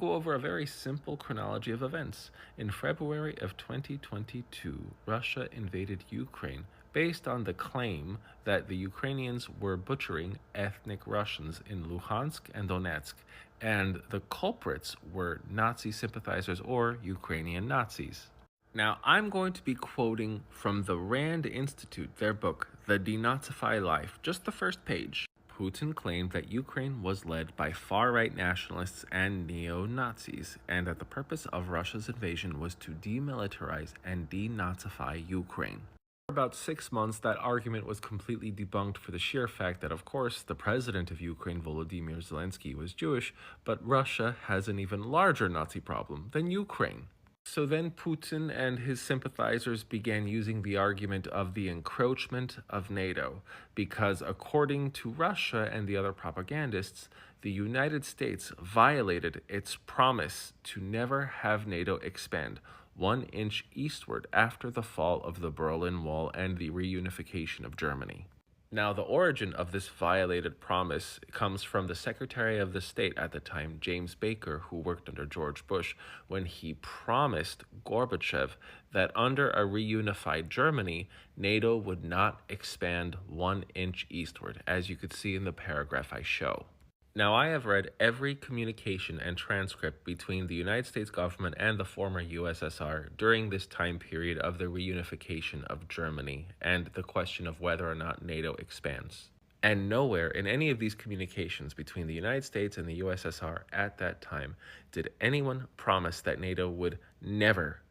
go over a very simple chronology of events. In February of 2022, Russia invaded Ukraine based on the claim that the Ukrainians were butchering ethnic Russians in Luhansk and Donetsk, and the culprits were Nazi sympathizers or Ukrainian Nazis. Now, I'm going to be quoting from the Rand Institute, their book, The Denazify Life, just the first page. Putin claimed that Ukraine was led by far-right nationalists and neo-Nazis, and that the purpose of Russia's invasion was to demilitarize and denazify Ukraine. For about 6 months, that argument was completely debunked for the sheer fact that, of course, the president of Ukraine, Volodymyr Zelensky, was Jewish, but Russia has an even larger Nazi problem than Ukraine. So then Putin and his sympathizers began using the argument of the encroachment of NATO, because according to Russia and the other propagandists, the United States violated its promise to never have NATO expand 1 inch eastward after the fall of the Berlin Wall and the reunification of Germany. Now, the origin of this violated promise comes from the Secretary of the State at the time, James Baker, who worked under George Bush, when he promised Gorbachev that under a reunified Germany, NATO would not expand 1 inch eastward, as you could see in the paragraph I show. Now, I have read every communication and transcript between the United States government and the former USSR during this time period of the reunification of Germany and the question of whether or not NATO expands. And nowhere in any of these communications between the United States and the USSR at that time did anyone promise that NATO would never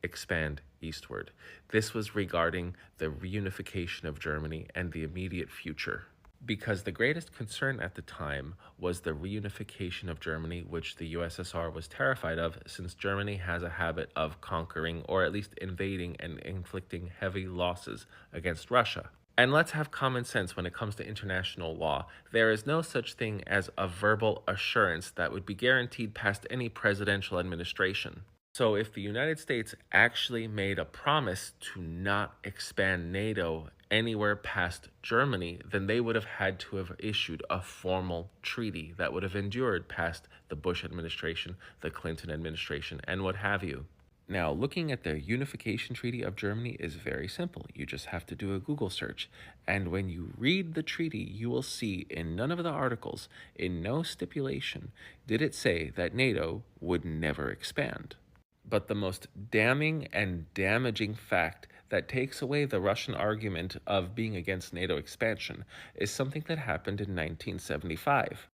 expand eastward. This was regarding the reunification of Germany and the immediate future, because the greatest concern at the time was the reunification of Germany, which the USSR was terrified of, since Germany has a habit of conquering or at least invading and inflicting heavy losses against Russia. And let's have common sense when it comes to international law. There is no such thing as a verbal assurance that would be guaranteed past any presidential administration. So if the United States actually made a promise to not expand NATO anywhere past Germany, then they would have had to have issued a formal treaty that would have endured past the Bush administration, the Clinton administration, and what have you. Now, looking at the Unification Treaty of Germany is very simple. You just have to do a Google search. And when you read the treaty, you will see in none of the articles, in no stipulation, did it say that NATO would never expand. But the most damning and damaging fact that takes away the Russian argument of being against NATO expansion is something that happened in 1975.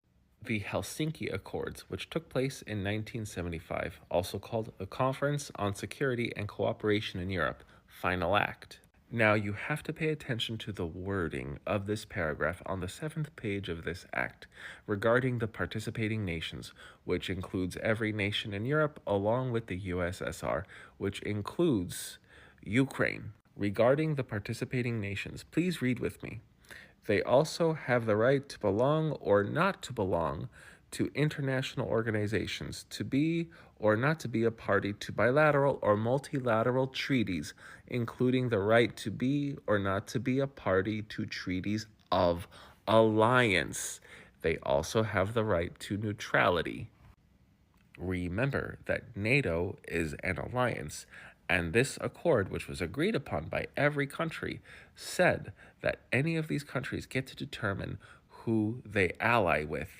The Helsinki Accords, which took place in 1975, also called the Conference on Security and Cooperation in Europe, Final Act. Now, you have to pay attention to the wording of this paragraph on the 7th page of this act regarding the participating nations, which includes every nation in Europe along with the USSR, which includes Ukraine. Regarding the participating nations, please read with me. They also have the right to belong or not to belong to international organizations, to be or not to be a party to bilateral or multilateral treaties, including the right to be or not to be a party to treaties of alliance. They also have the right to neutrality. Remember that NATO is an alliance, and this accord, which was agreed upon by every country, said that any of these countries get to determine who they ally with.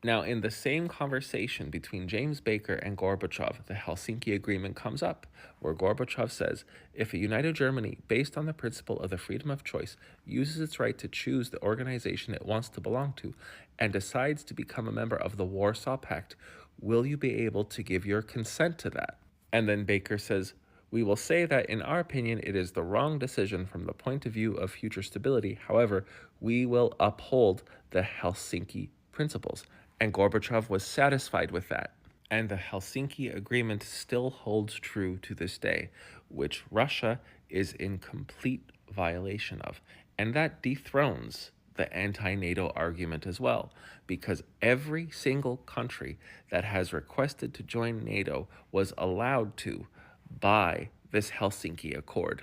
Now, in the same conversation between James Baker and Gorbachev, the Helsinki Agreement comes up, where Gorbachev says, if a united Germany, based on the principle of the freedom of choice, uses its right to choose the organization it wants to belong to, and decides to become a member of the Warsaw Pact, will you be able to give your consent to that? And then Baker says, we will say that in our opinion it is the wrong decision from the point of view of future stability. However, we will uphold the Helsinki principles. And Gorbachev was satisfied with that. And the Helsinki Agreement still holds true to this day, which Russia is in complete violation of. And that dethrones the anti-NATO argument as well, because every single country that has requested to join NATO was allowed to by this Helsinki Accord.